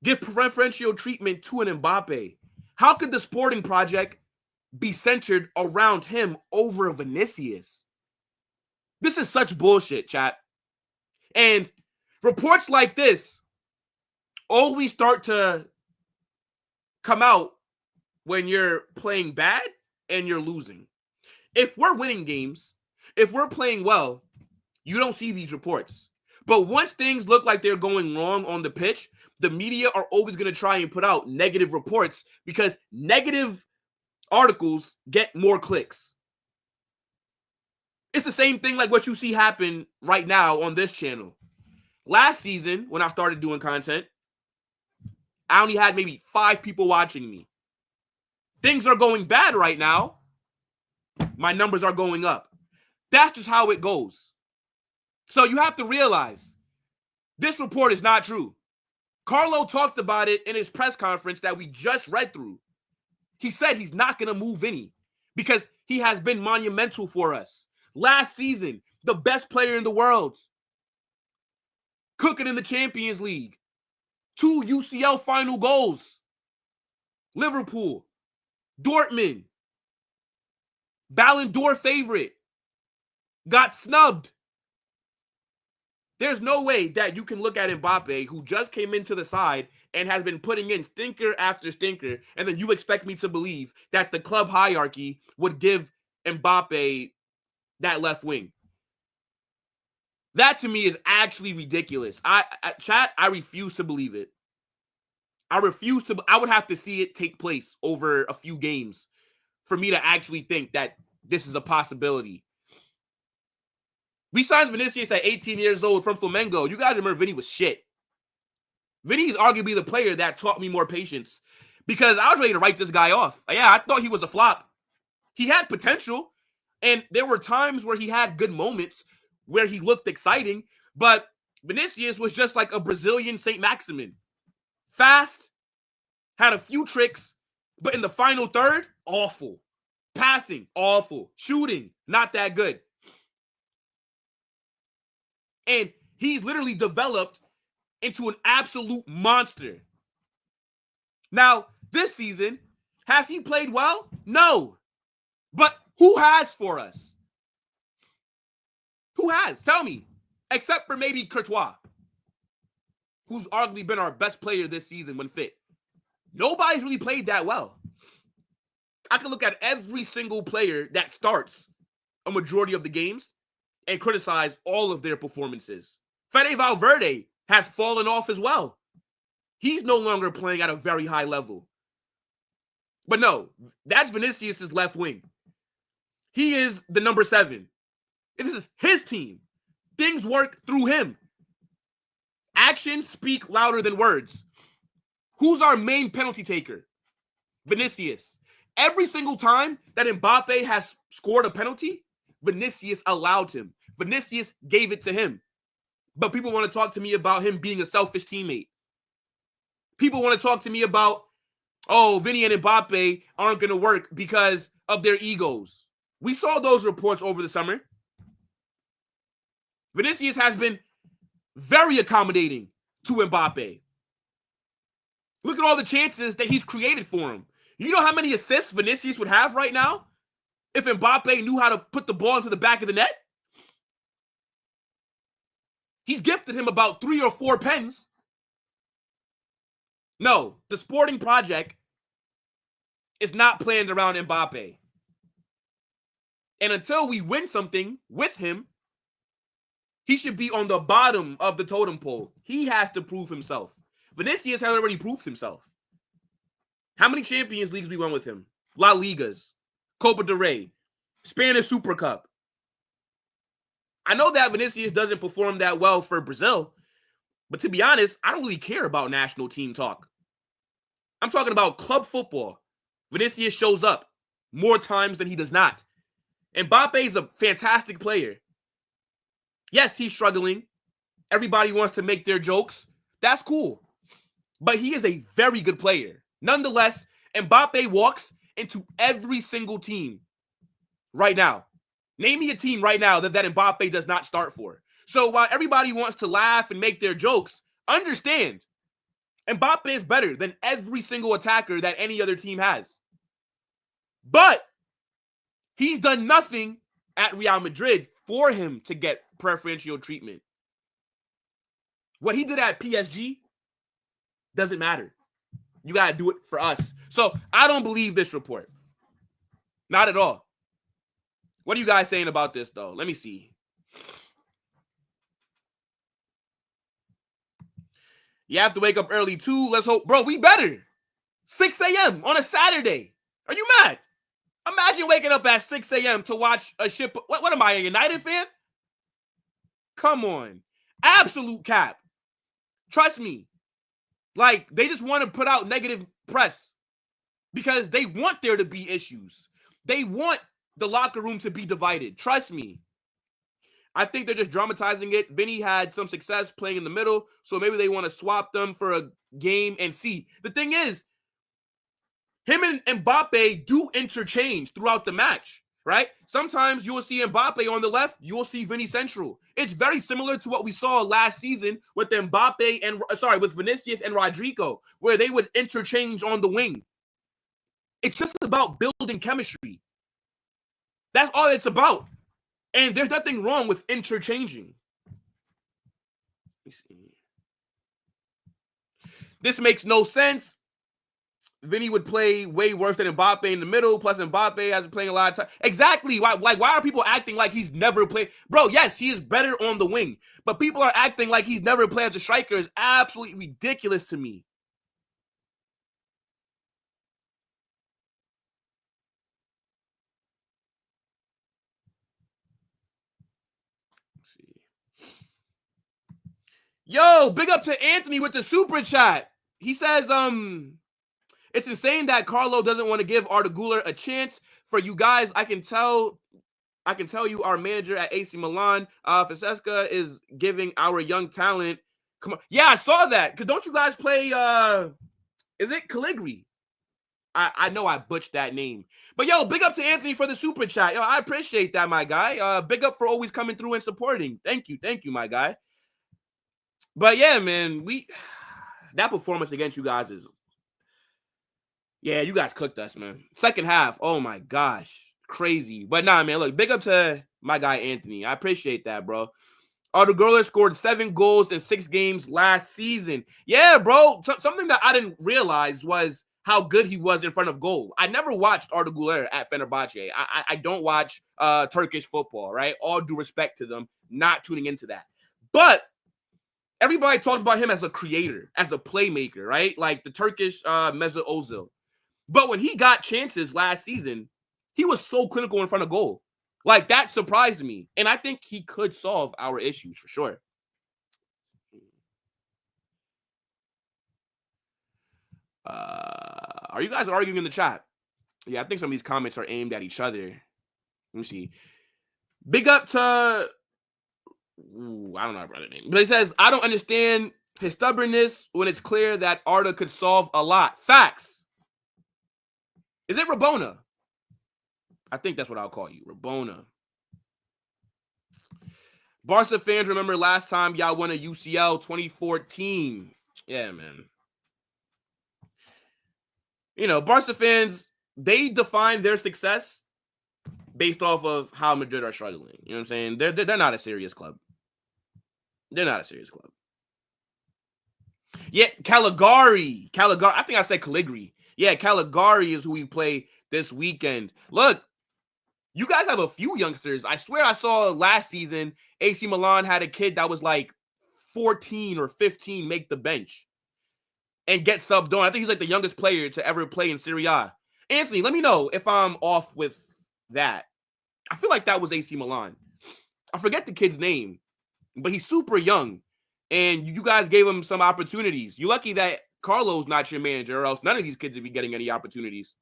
give preferential treatment to an Mbappe? How could the sporting project be centered around him over Vinicius? This is such bullshit, chat. And reports like this always start to come out when you're playing bad and you're losing. If we're winning games, if we're playing well, you don't see these reports. But once things look like they're going wrong on the pitch, the media are always going to try and put out negative reports because negative articles get more clicks. It's the same thing like what you see happen right now on this channel. Last season, when I started doing content, I only had maybe 5 people watching me. Things are going bad right now. My numbers are going up. That's just how it goes. So you have to realize this report is not true. Carlo talked about it in his press conference that we just read through. He said he's not going to move Vini because he has been monumental for us. Last season, the best player in the world. Cooking in the Champions League. 2 UCL final goals. Liverpool. Dortmund. Ballon d'Or favorite. Got snubbed. There's no way that you can look at Mbappe, who just came into the side and has been putting in stinker after stinker, and then you expect me to believe that the club hierarchy would give Mbappe that left wing. That to me is actually ridiculous. Chat, I refuse to believe it. I would have to see it take place over a few games for me to actually think that this is a possibility. We signed Vinicius at 18 years old from Flamengo. You guys remember Vini was shit. Vini is arguably the player that taught me more patience because I was ready to write this guy off. Yeah, I thought he was a flop. He had potential, and there were times where he had good moments where he looked exciting, but Vinicius was just like a Brazilian Saint Maximin. Fast, had a few tricks, but in the final third, awful. Passing, awful. Shooting, not that good. And he's literally developed into an absolute monster. Now, this season, has he played well? No. But who has for us? Who has? Tell me. Except for maybe Courtois. who's arguably been our best player this season when fit. Nobody's really played that well. I can look at every single player that starts a majority of the games and criticize all of their performances. Fede Valverde has fallen off as well. He's no longer playing at a very high level. But no, that's Vinicius' left wing. He is the number 7. This is his team. Things work through him. Actions speak louder than words. Who's our main penalty taker? Vinicius. Every single time that Mbappe has scored a penalty, Vinicius allowed him. Vinicius gave it to him. But people want to talk to me about him being a selfish teammate. People want to talk to me about, oh, Vini and Mbappe aren't going to work because of their egos. We saw those reports over the summer. Vinicius has been very accommodating to Mbappe. Look at all the chances that he's created for him. You know how many assists Vinicius would have right now if Mbappe knew how to put the ball into the back of the net? He's gifted him about 3 or 4 pens. No, the sporting project is not planned around Mbappe. And until we win something with him, he should be on the bottom of the totem pole. He has to prove himself. Vinicius has already proved himself. How many Champions Leagues we won with him? La Ligas, Copa del Rey, Spanish Super Cup. I know that Vinicius doesn't perform that well for Brazil, but to be honest, I don't really care about national team talk. I'm talking about club football. Vinicius shows up more times than he does not. Mbappe is a fantastic player. Yes, he's struggling. Everybody wants to make their jokes. That's cool. But he is a very good player. Nonetheless, Mbappe walks into every single team right now. Name me a team right now that Mbappe does not start for. So while everybody wants to laugh and make their jokes, understand, Mbappe is better than every single attacker that any other team has. But he's done nothing at Real Madrid for him to get preferential treatment. What he did at PSG doesn't matter. You got to do it for us. So I don't believe this report. Not at all. What are you guys saying about this, though? Let me see. You have to wake up early, too. Let's hope. Bro, we better. 6 a.m. on a Saturday. Are you mad? Imagine waking up at 6 a.m. to watch a ship. What am I, a United fan? Come on. Absolute cap. Trust me. Like, they just want to put out negative press because they want there to be issues. They want the locker room to be divided. Trust me. I think they're just dramatizing it. Vinny had some success playing in the middle, so maybe they want to swap them for a game and see. The thing is, him and Mbappe do interchange throughout the match, right? Sometimes you will see Mbappe on the left, you will see Vinny central. It's very similar to what we saw last season with with Vinicius and Rodrigo, where they would interchange on the wing. It's just about building chemistry. That's all it's about. And there's nothing wrong with interchanging. Let me see. This makes no sense. Vinny would play way worse than Mbappe in the middle, plus Mbappe has been playing a lot of time. Exactly. Why are people acting like he's never played? Bro, yes, he is better on the wing, but people are acting like he's never played as a striker is absolutely ridiculous to me. Let's see. Yo, big up to Anthony with the super chat. He says, it's insane that Carlo doesn't want to give Arda Güler a chance. For you guys, I can tell you our manager at AC Milan, Francesca, is giving our young talent. Come on. Yeah, I saw that. Because don't you guys play, is it Caligari? I know I butchered that name. But, yo, big up to Anthony for the super chat. Yo, I appreciate that, my guy. Big up for always coming through and supporting. Thank you, my guy. But, yeah, man, that performance against you guys is... Yeah, you guys cooked us, man. Second half, oh my gosh, crazy. But nah, man, look, big up to my guy Anthony. I appreciate that, bro. Arda Güler scored 7 goals in 6 games last season. Yeah, bro. Something that I didn't realize was how good he was in front of goal. I never watched Arda Güler at Fenerbahce. I don't watch Turkish football, right? All due respect to them, not tuning into that. But everybody talked about him as a creator, as a playmaker, right? Like the Turkish Mesut Ozil. But when he got chances last season, he was so clinical in front of goal. Like, that surprised me. And I think he could solve our issues for sure. Are you guys arguing in the chat? Yeah, I think some of these comments are aimed at each other. Let me see. Big up to... Ooh, I don't know how to write the name. But it says, I don't understand his stubbornness when it's clear that Arda could solve a lot. Facts. Is it Rabona? I think that's what I'll call you. Rabona. Barca fans remember last time y'all won a UCL 2014. Yeah, man. You know, Barca fans, they define their success based off of how Madrid are struggling. You know what I'm saying? They're not a serious club. They're not a serious club. Yeah, Caligari. I think I said Caligari. Yeah, Caligari is who we play this weekend. Look, you guys have a few youngsters. I swear I saw last season AC Milan had a kid that was like 14 or 15 make the bench and get subbed on. I think he's like the youngest player to ever play in Serie A. Anthony, let me know if I'm off with that. I feel like that was AC Milan. I forget the kid's name, but he's super young, and you guys gave him some opportunities. You're lucky that Carlo's not your manager, or else none of these kids would be getting any opportunities.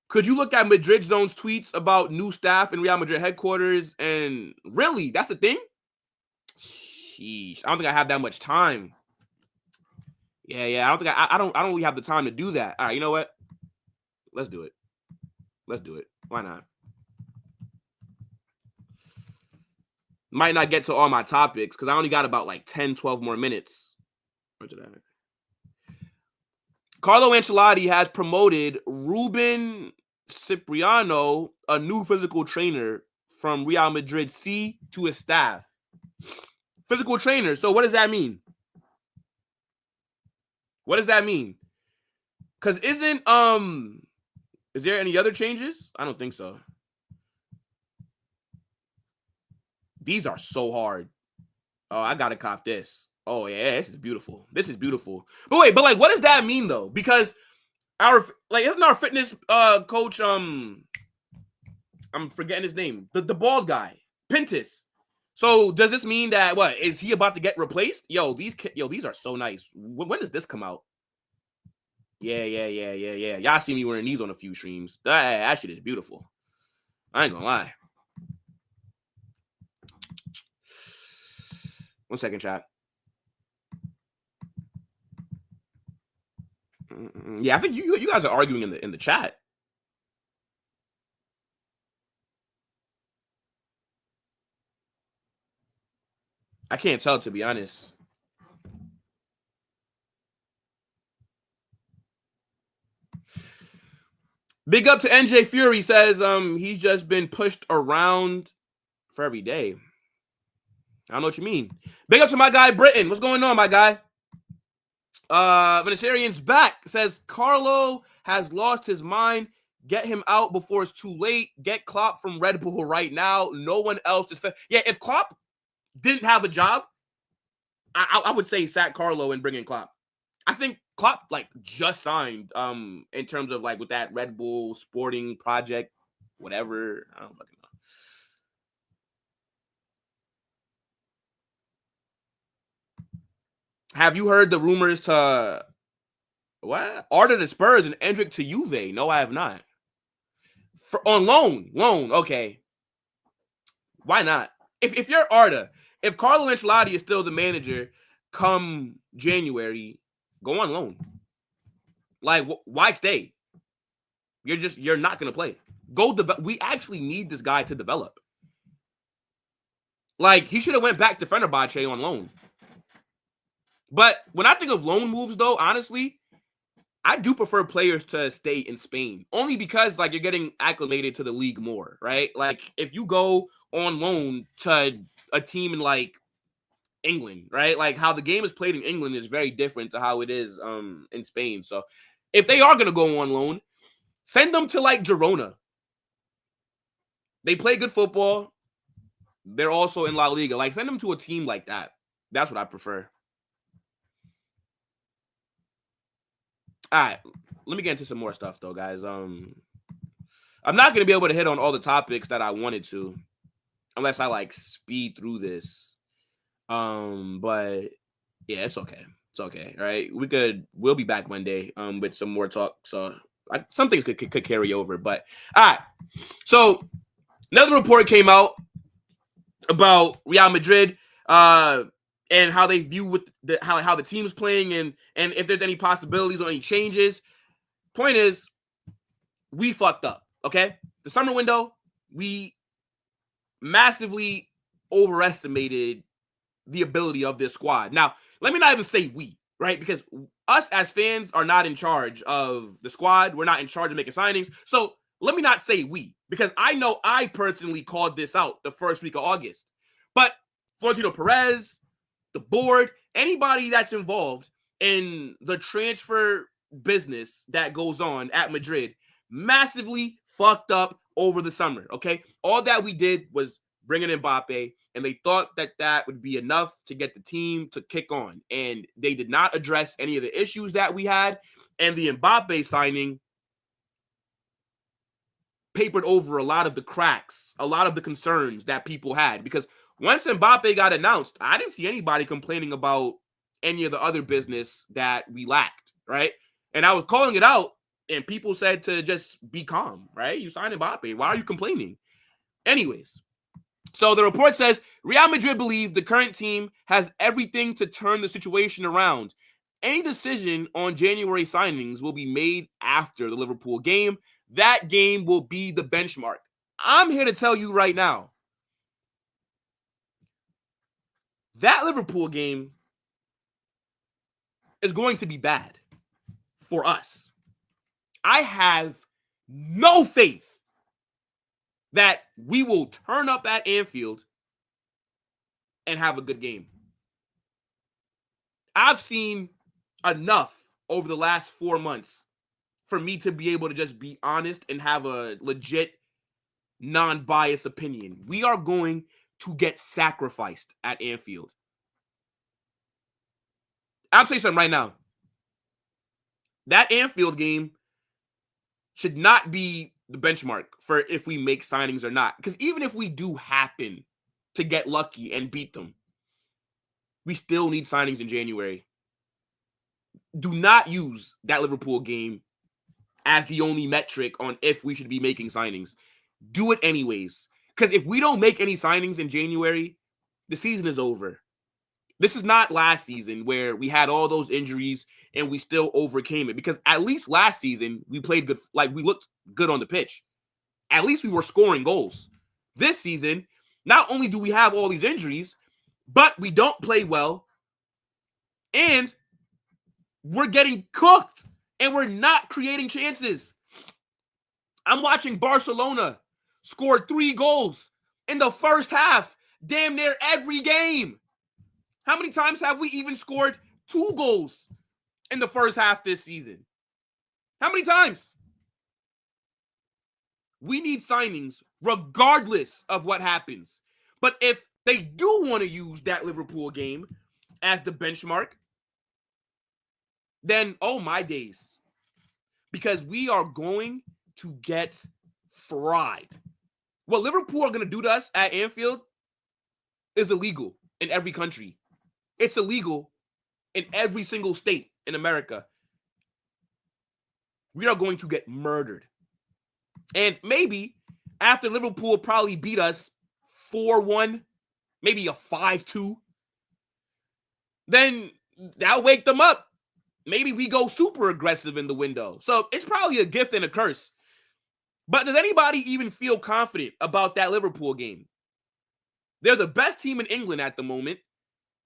Could you look at Madrid Zone's tweets about new staff in Real Madrid headquarters? And really, that's the thing? Sheesh, I don't think I have that much time. Yeah, I don't really have the time to do that. All right, you know what? Let's do it. Why not? Might not get to all my topics because I only got about like 10, 12 more minutes. Carlo Ancelotti has promoted Ruben Cipriano, a new physical trainer from Real Madrid C, to his staff. Physical trainer. So what does that mean? What does that mean? Because is there any other changes? I don't think so. These are so hard. Oh, I gotta cop this. Oh yeah, this is beautiful. But like, what does that mean though? Because isn't our fitness coach I'm forgetting his name, the bald guy, Pintus. So does this mean that what is he about to get replaced? These are so nice. When does this come out? Yeah. Y'all see me wearing these on a few streams. That shit is beautiful. I ain't gonna lie. 1 second, chat. Yeah, I think you guys are arguing in the chat. I can't tell, to be honest. Big up to NJ Fury. Says he's just been pushed around for every day. I don't know what you mean. Big up to my guy Britain. What's going on, my guy? Venezuelans back. Says Carlo has lost his mind. Get him out before it's too late. Get Klopp from Red Bull right now. No one else is fair. Yeah, if Klopp didn't have a job, I would say sack Carlo and bring in Klopp. I think Klopp like just signed in terms of like with that Red Bull sporting project, whatever. I don't fucking know. Have you heard the rumors to what? Arda to Spurs and Endrick to Juve? No, I have not. On loan. Okay. Why not? If you're Arda, if Carlo Ancelotti is still the manager come January, go on loan. Like, why stay? You're not gonna play. We actually need this guy to develop. Like, he should have went back to Fenerbahce on loan. But when I think of loan moves, though, honestly, I do prefer players to stay in Spain. Only because, like, you're getting acclimated to the league more, right? Like, if you go on loan to a team in like England, right? Like how the game is played in England is very different to how it is in Spain. So if they are gonna go on loan, send them to like Girona. They play good football. They're also in LaLiga. Like send them to a team like that. That's what I prefer. All right, let me get into some more stuff though, guys. I'm not gonna be able to hit on all the topics that I wanted to, unless I like speed through this. But yeah, it's okay. It's okay. All right, we'll be back Monday with some more talk. So some things could carry over. But all right, so another report came out about Real Madrid and how they view with how the team's playing and if there's any possibilities or any changes. Point is, we fucked up. Okay, the summer window, we massively overestimated the ability of this squad. Now, let me not even say we, right? Because us as fans are not in charge of the squad. We're not in charge of making signings. So let me not say we, because I know I personally called this out the first week of August. But Florentino Perez, the board, anybody that's involved in the transfer business that goes on at Madrid massively fucked up over the summer, okay? All that we did was bring in Mbappe, and they thought that that would be enough to get the team to kick on. And they did not address any of the issues that we had. And the Mbappe signing papered over a lot of the cracks, a lot of the concerns that people had. Because once Mbappe got announced, I didn't see anybody complaining about any of the other business that we lacked, right? And I was calling it out, and people said to just be calm, right? You signed Mbappe. Why are you complaining? Anyways, so the report says Real Madrid believe the current team has everything to turn the situation around. Any decision on January signings will be made after the Liverpool game. That game will be the benchmark. I'm here to tell you right now, that Liverpool game is going to be bad for us. I have no faith that we will turn up at Anfield and have a good game. I've seen enough over the last 4 months for me to be able to just be honest and have a legit, non-biased opinion. We are going to get sacrificed at Anfield. I'll tell you something right now. That Anfield game should not be the benchmark for if we make signings or not. Because even if we do happen to get lucky and beat them, we still need signings in January. Do not use that Liverpool game as the only metric on if we should be making signings. Do it anyways. Because if we don't make any signings in January, the season is over. This is not last season where we had all those injuries and we still overcame it. Because at least last season, we played good. Like, we looked good on the pitch. At least we were scoring goals. This season, not only do we have all these injuries, but we don't play well. And we're getting cooked. And we're not creating chances. I'm watching Barcelona score 3 goals in the first half, damn near every game. How many times have we even scored 2 goals in the first half this season? How many times? We need signings regardless of what happens. But if they do want to use that Liverpool game as the benchmark, then oh my days. Because we are going to get fried. What Liverpool are going to do to us at Anfield is illegal in every country. It's illegal in every single state in America. We are going to get murdered. And maybe after Liverpool probably beat us 4-1, maybe a 5-2, then that'll wake them up. Maybe we go super aggressive in the window. So it's probably a gift and a curse. But does anybody even feel confident about that Liverpool game? They're the best team in England at the moment.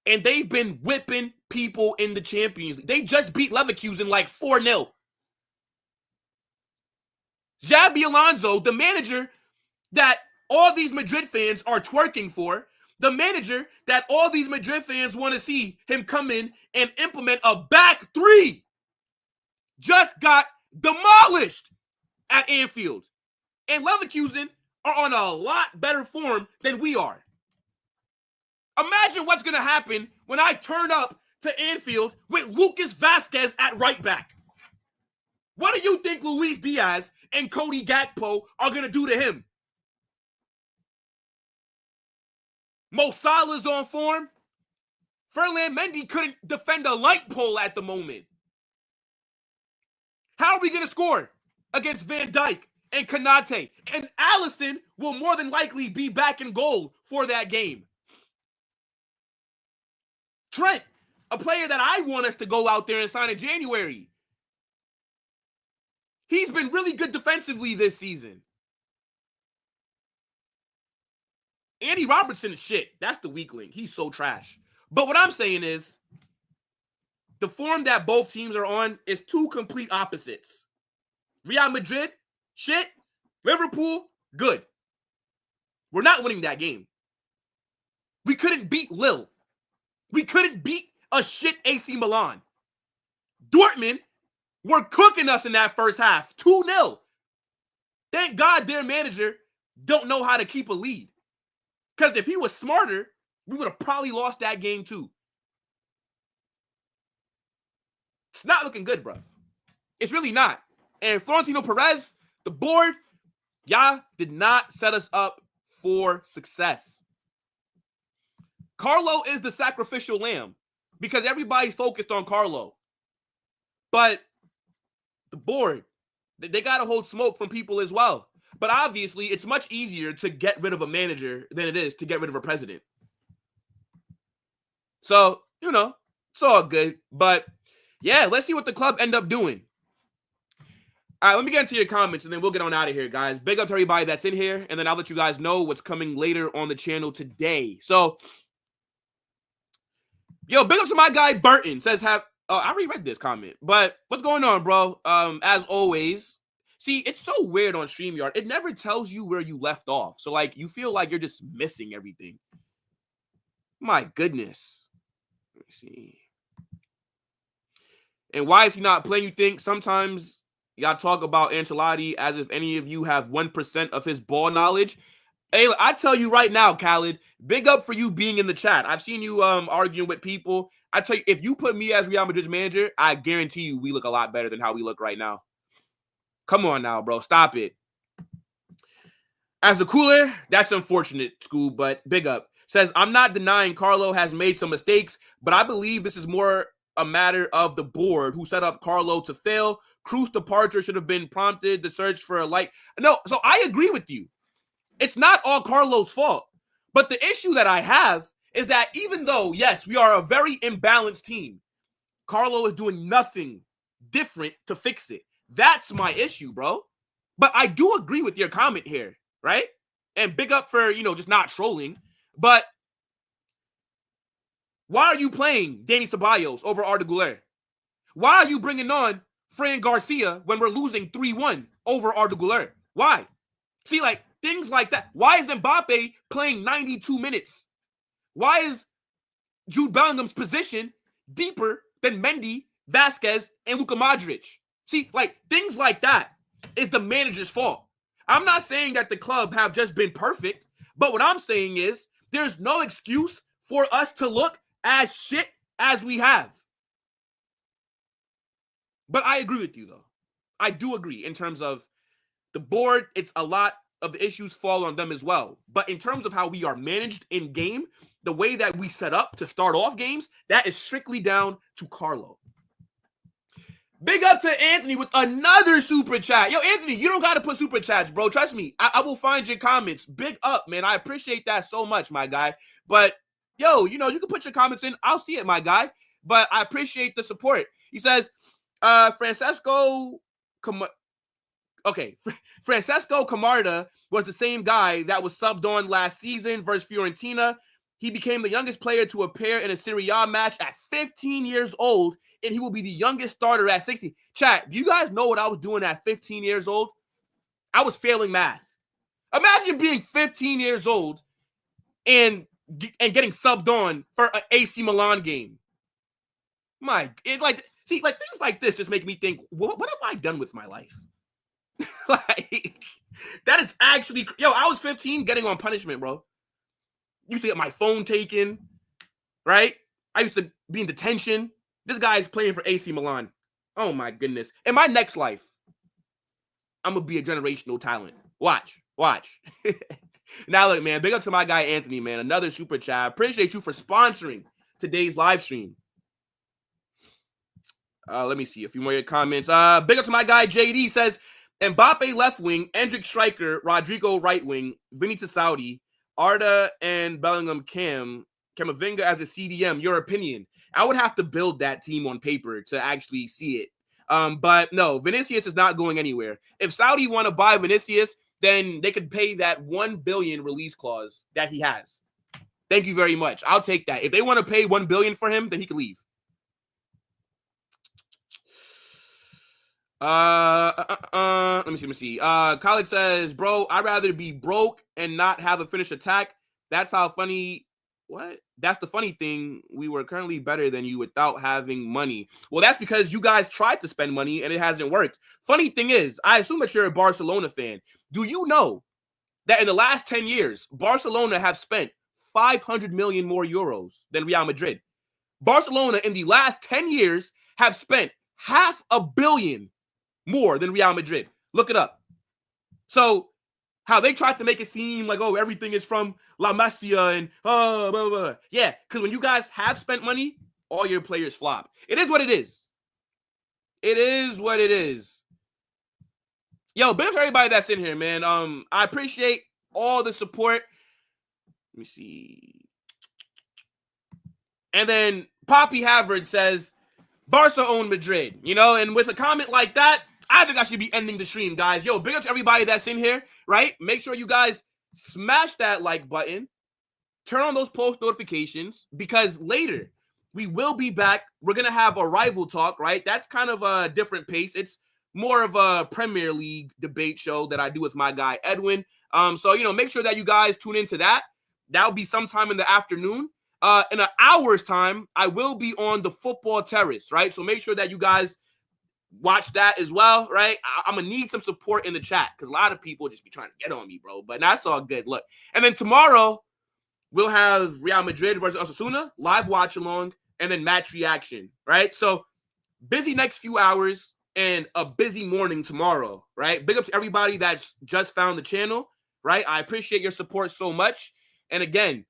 And they've been whipping people in the Champions League. They just beat Leverkusen like 4-0. Xabi Alonso, the manager that all these Madrid fans are twerking for, the manager that all these Madrid fans want to see him come in and implement a back three, just got demolished at Anfield. And Leverkusen are on a lot better form than we are. Imagine what's going to happen when I turn up to Anfield with Lucas Vazquez at right back. What do you think Luis Diaz and Cody Gakpo are going to do to him? Mo Salah's on form. Ferland Mendy couldn't defend a light pole at the moment. How are we going to score against Van Dijk and Konate? And Alisson will more than likely be back in goal for that game. Trent, a player that I want us to go out there and sign in January. He's been really good defensively this season. Andy Robertson is shit. That's the weak link. He's so trash. But what I'm saying is, the form that both teams are on is two complete opposites. Real Madrid, shit. Liverpool, good. We're not winning that game. We couldn't beat Lille. We couldn't beat a shit AC Milan. Dortmund were cooking us in that first half, 2-0. Thank God their manager don't know how to keep a lead. Because if he was smarter, we would have probably lost that game too. It's not looking good, bro. It's really not. And Florentino Perez, the board, y'all did not set us up for success. Carlo is the sacrificial lamb because everybody's focused on Carlo. But the board, they got to hold smoke from people as well. But obviously, it's much easier to get rid of a manager than it is to get rid of a president. So, you know, it's all good. But, yeah, let's see what the club end up doing. All right, let me get into your comments, and then we'll get on out of here, guys. Big up to everybody that's in here, and then I'll let you guys know what's coming later on the channel today. So, yo, big up to my guy Burton. Says, I already read this comment, but what's going on, bro? As always, see, it's so weird on StreamYard. It never tells you where you left off. So, like, you feel like you're just missing everything. My goodness. Let me see. And why is he not playing? You think sometimes y'all talk about Ancelotti as if any of you have 1% of his ball knowledge. Hey, I tell you right now, Khaled, big up for you being in the chat. I've seen you arguing with people. I tell you, if you put me as Real Madrid's manager, I guarantee you we look a lot better than how we look right now. Come on now, bro. Stop it. As a cooler, that's unfortunate, School, but big up. Says, I'm not denying Carlo has made some mistakes, but I believe this is more a matter of the board who set up Carlo to fail. Cruz's departure should have been prompted to search for a light. No, so I agree with you. It's not all Carlo's fault. But the issue that I have is that even though, yes, we are a very imbalanced team, Carlo is doing nothing different to fix it. That's my issue, bro. But I do agree with your comment here, right? And big up for, just not trolling. But why are you playing Danny Ceballos over Arda Güler? Why are you bringing on Fran Garcia when we're losing 3-1 over Arda Güler? Why? See, like, things like that. Why is Mbappe playing 92 minutes? Why is Jude Bellingham's position deeper than Mendy, Vasquez, and Luka Modric? See, like, things like that is the manager's fault. I'm not saying that the club have just been perfect, but what I'm saying is there's no excuse for us to look as shit as we have. But I agree with you, though. I do agree in terms of the board. It's a lot of the issues fall on them as well. But in terms of how we are managed in game, the way that we set up to start off games, that is strictly down to Carlo. Big up to Anthony with another super chat. Yo, Anthony, you don't got to put super chats, bro. Trust me. I will find your comments. Big up, man. I appreciate that so much, my guy. But, yo, you can put your comments in. I'll see it, my guy. But I appreciate the support. He says, Francesco Camarda was the same guy that was subbed on last season versus Fiorentina. He became the youngest player to appear in a Serie A match at 15 years old, and he will be the youngest starter at 16. Chat, do you guys know what I was doing at 15 years old? I was failing math. Imagine being 15 years old and getting subbed on for an AC Milan game. Things like this just make me think, what have I done with my life? Like, that is actually, I was 15 getting on punishment, bro. Used to get my phone taken, right? I used to be in detention. This guy's playing for AC Milan. Oh my goodness. In my next life, I'm going to be a generational talent. Watch. Now look, man, big up to my guy Anthony, man. Another super chat. Appreciate you for sponsoring today's live stream. Let me see a few more comments. Big up to my guy JD says, Mbappe left wing, Endrick striker, Rodrigo right wing, Vini to Saudi, Arda and Bellingham Camavinga as a CDM. Your opinion? I would have to build that team on paper to actually see it. But no, Vinicius is not going anywhere. If Saudi want to buy Vinicius, then they could pay that $1 billion release clause that he has. Thank you very much. I'll take that. If they want to pay $1 billion for him, then he can leave. Let me see. Khalid says, bro, I'd rather be broke and not have a finished attack. That's how funny. What? That's the funny thing. We were currently better than you without having money. Well, that's because you guys tried to spend money and it hasn't worked. Funny thing is, I assume that you're a Barcelona fan. Do you know that in the last 10 years, Barcelona have spent 500 million more euros than Real Madrid? Barcelona in the last 10 years have spent $500 million more than Real Madrid. Look it up. So how they tried to make it seem like, oh, everything is from La Masia and blah, blah, blah. Yeah, because when you guys have spent money, all your players flop. It is what it is. It is what it is. Yo, big up to everybody that's in here, man. I appreciate all the support. Let me see. And then Poppy Havard says, Barca own Madrid, and with a comment like that, I think I should be ending the stream, guys. Yo, big up to everybody that's in here, right? Make sure you guys smash that like button. Turn on those post notifications because later we will be back. We're going to have a rival talk, right? That's kind of a different pace. It's more of a Premier League debate show that I do with my guy, Edwin. So, make sure that you guys tune into that. That'll be sometime in the afternoon. In an hour's time, I will be on the football terrace, right? So make sure that you guys watch that as well, right? I'm going to need some support in the chat because a lot of people just be trying to get on me, bro. But that's all good. Look. And then tomorrow, we'll have Real Madrid versus Osasuna, live watch along, and then match reaction, right? So busy next few hours and a busy morning tomorrow, right? Big up to everybody that's just found the channel, right? I appreciate your support so much. And again,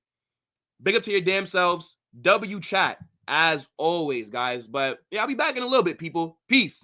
big up to your damn selves. W chat as always, guys. But yeah, I'll be back in a little bit, people. Peace.